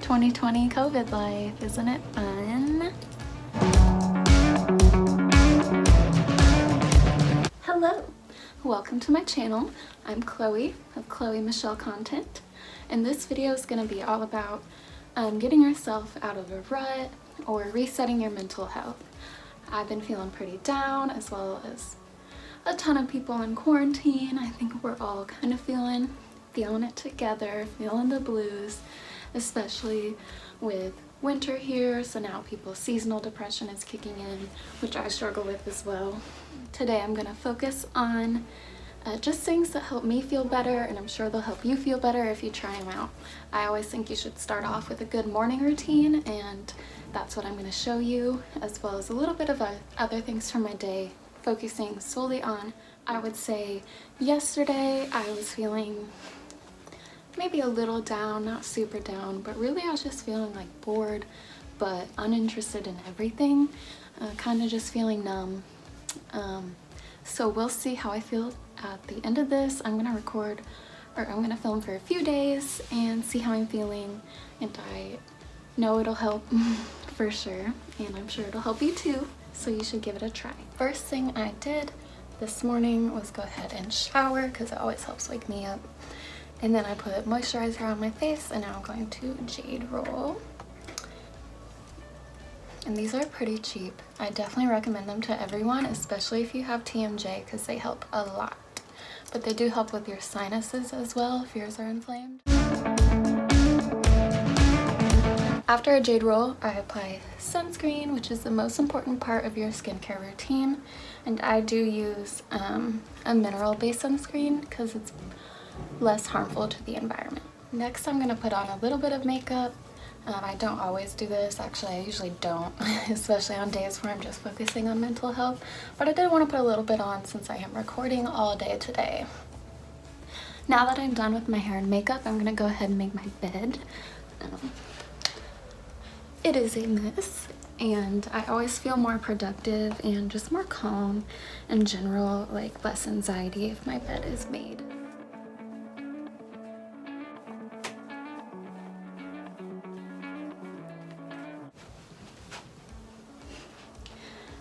2020 COVID life, isn't it fun? Hello, welcome to my channel. I'm Chloe of Chloe Michelle Content, and this video is going to be all about getting yourself out of a rut or resetting your mental health. I've been feeling pretty down, as well as a ton of people in quarantine. I think we're all kind of feeling it together, feeling the blues, especially with winter here. So now people's seasonal depression is kicking in, which I struggle with as well. Today I'm going to focus on just things that help me feel better, and I'm sure they'll help you feel better if you try them out. I always think you should start off with a good morning routine, and that's what I'm going to show you, as well as a little bit of other things from my day, focusing solely on, I would say, yesterday I was feeling maybe a little down, not super down, but really I was just feeling like bored but uninterested in everything, kind of just feeling numb. So we'll see how I feel at the end of this. I'm gonna film for a few days and see how I'm feeling, and I know it'll help for sure, and I'm sure it'll help you too, so you should give it a try. First thing I did this morning was go ahead and shower, because it always helps wake me up. And then I put moisturizer on my face, and now I'm going to jade roll. And these are pretty cheap. I definitely recommend them to everyone, especially if you have TMJ, because they help a lot. But they do help with your sinuses as well if yours are inflamed. After a jade roll, I apply sunscreen, which is the most important part of your skincare routine. And I do use a mineral-based sunscreen because it's less harmful to the environment. Next, I'm going to put on a little bit of makeup. I don't always do this. Actually, I usually don't, especially on days where I'm just focusing on mental health. But I did want to put a little bit on since I am recording all day today. Now that I'm done with my hair and makeup, I'm going to go ahead and make my bed. It is a mess, and I always feel more productive and just more calm in general, like less anxiety if my bed is made.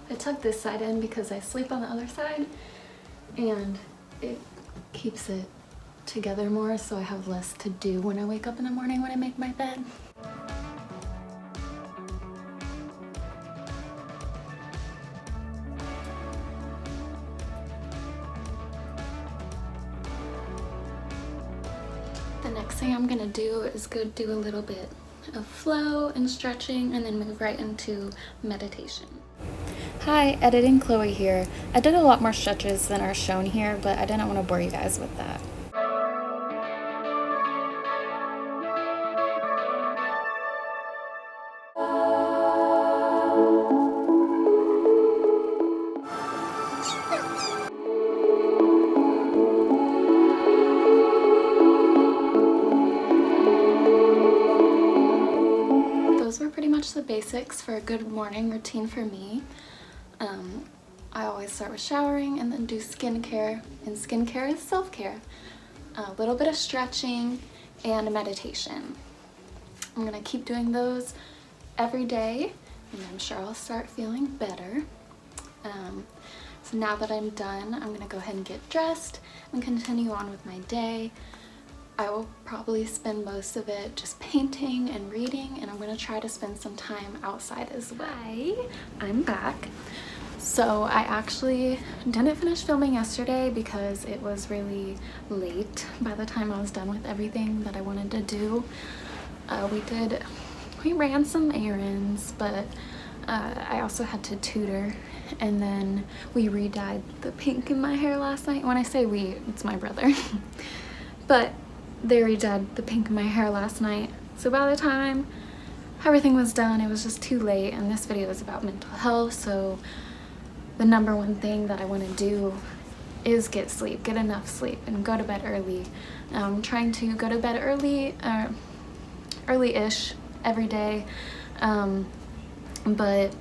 I tuck this side in because I sleep on the other side, and it keeps it together more, so I have less to do when I wake up in the morning when I make my bed. The next thing I'm gonna do is go do a little bit of flow and stretching, and then move right into meditation. Hi, Editing Chloe here. I did a lot more stretches than are shown here, but I didn't want to bore you guys with that. Those were pretty much the basics for a good morning routine for me. I always start with showering and then do skincare, and skincare is self-care. A little bit of stretching and a meditation. I'm gonna keep doing those every day, and I'm sure I'll start feeling better. So now that I'm done, I'm gonna go ahead and get dressed and continue on with my day. I will probably spend most of it just painting and reading, and I'm gonna try to spend some time outside as well. Hi, I'm back. So I actually didn't finish filming yesterday because it was really late by the time I was done with everything that I wanted to do. We ran some errands, but I also had to tutor, and then we re-dyed the pink in my hair last night. When I say we, it's my brother. But they re-dyed the pink in my hair last night. So by the time everything was done, it was just too late, and this video is about mental health, so the number one thing that I want to do is get sleep, get enough sleep, and go to bed early. I'm trying to go to bed early-ish every day, but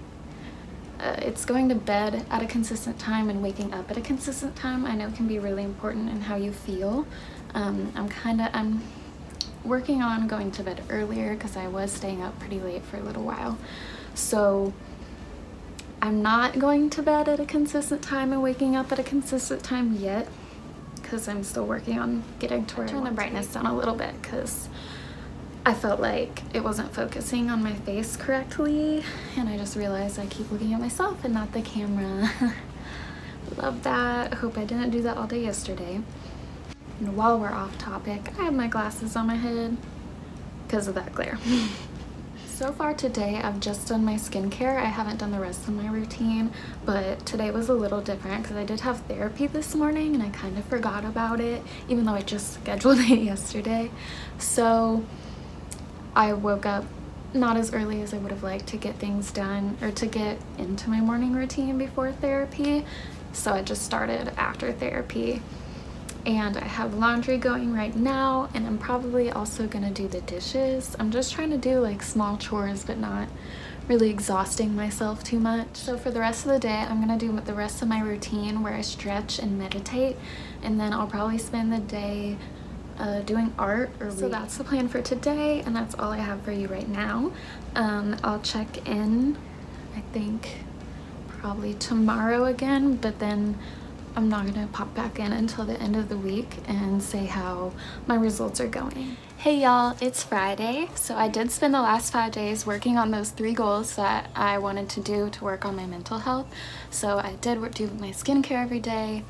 it's going to bed at a consistent time and waking up at a consistent time I know can be really important in how you feel. I'm working on going to bed earlier because I was staying up pretty late for a little while. So I'm not going to bed at a consistent time and waking up at a consistent time yet because I'm still working on getting to where I turn the brightness down a little bit because I felt like it wasn't focusing on my face correctly, and I just realized I keep looking at myself and not the camera. Love that. Hope I didn't do that all day yesterday. And while we're off topic, I have my glasses on my head because of that glare. So far today, I've just done my skincare. I haven't done the rest of my routine, but today was a little different because I did have therapy this morning and I kind of forgot about it, even though I just scheduled it yesterday. So I woke up not as early as I would have liked to get things done or to get into my morning routine before therapy. So I just started after therapy. And I have laundry going right now, and I'm probably also gonna do the dishes. I'm just trying to do like small chores but not really exhausting myself too much. So for the rest of the day, I'm gonna do the rest of my routine where I stretch and meditate, and then I'll probably spend the day doing art or reading. So that's the plan for today, and that's all I have for you right now. I'll check in, I think probably tomorrow again, but then I'm not gonna pop back in until the end of the week and say how my results are going. Hey y'all, it's Friday. So I did spend the last 5 days working on those 3 goals that I wanted to do to work on my mental health. So I did do my skincare every day.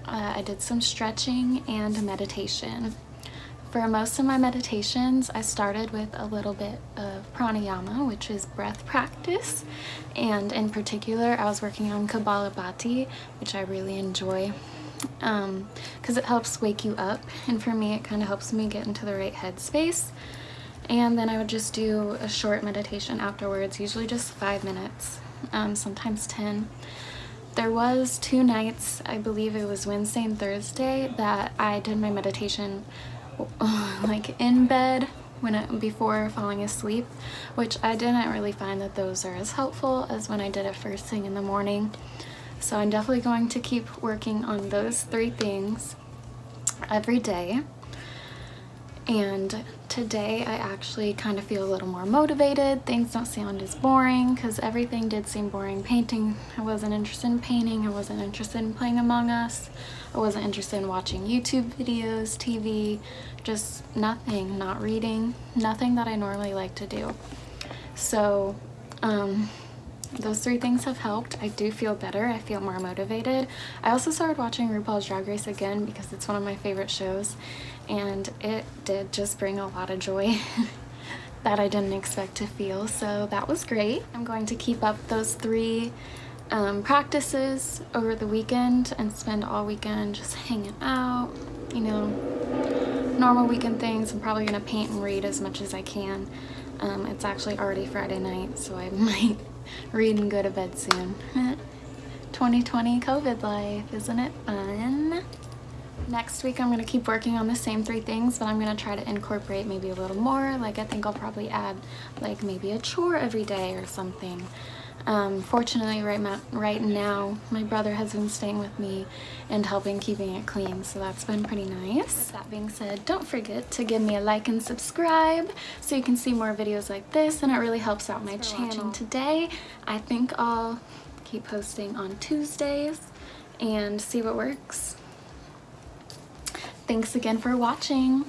I did some stretching and meditation. For most of my meditations, I started with a little bit of pranayama, which is breath practice. And in particular, I was working on Kapalabhati, which I really enjoy because it helps wake you up. And for me, it kind of helps me get into the right headspace. And then I would just do a short meditation afterwards, usually just 5 minutes, sometimes 10. There was 2 nights, I believe it was Wednesday and Thursday, that I did my meditation like in bed before falling asleep, which I didn't really find that those are as helpful as when I did it first thing in the morning. So I'm definitely going to keep working on those 3 things every day. And today I actually kind of feel a little more motivated. Things don't sound as boring because everything did seem boring. Painting, I wasn't interested in painting. I wasn't interested in playing Among Us. I wasn't interested in watching YouTube videos, TV, just nothing, not reading, nothing that I normally like to do. So those 3 things have helped. I do feel better. I feel more motivated. I also started watching RuPaul's Drag Race again because it's one of my favorite shows, and it did just bring a lot of joy that I didn't expect to feel, so that was great. I'm going to keep up those 3 practices over the weekend and spend all weekend just hanging out, you know, normal weekend things. I'm probably gonna paint and read as much as I can. It's actually already Friday night, so I might read and go to bed soon. 2020 COVID life, isn't it fun? Next week I'm going to keep working on the same 3 things, but I'm going to try to incorporate maybe a little more. Like I think I'll probably add like maybe a chore every day or something. Fortunately right now my brother has been staying with me and helping keeping it clean, so that's been pretty nice. With that being said, don't forget to give me a like and subscribe so you can see more videos like this, and it really helps out my channel. Today I think I'll keep posting on Tuesdays and see what works. Thanks again for watching.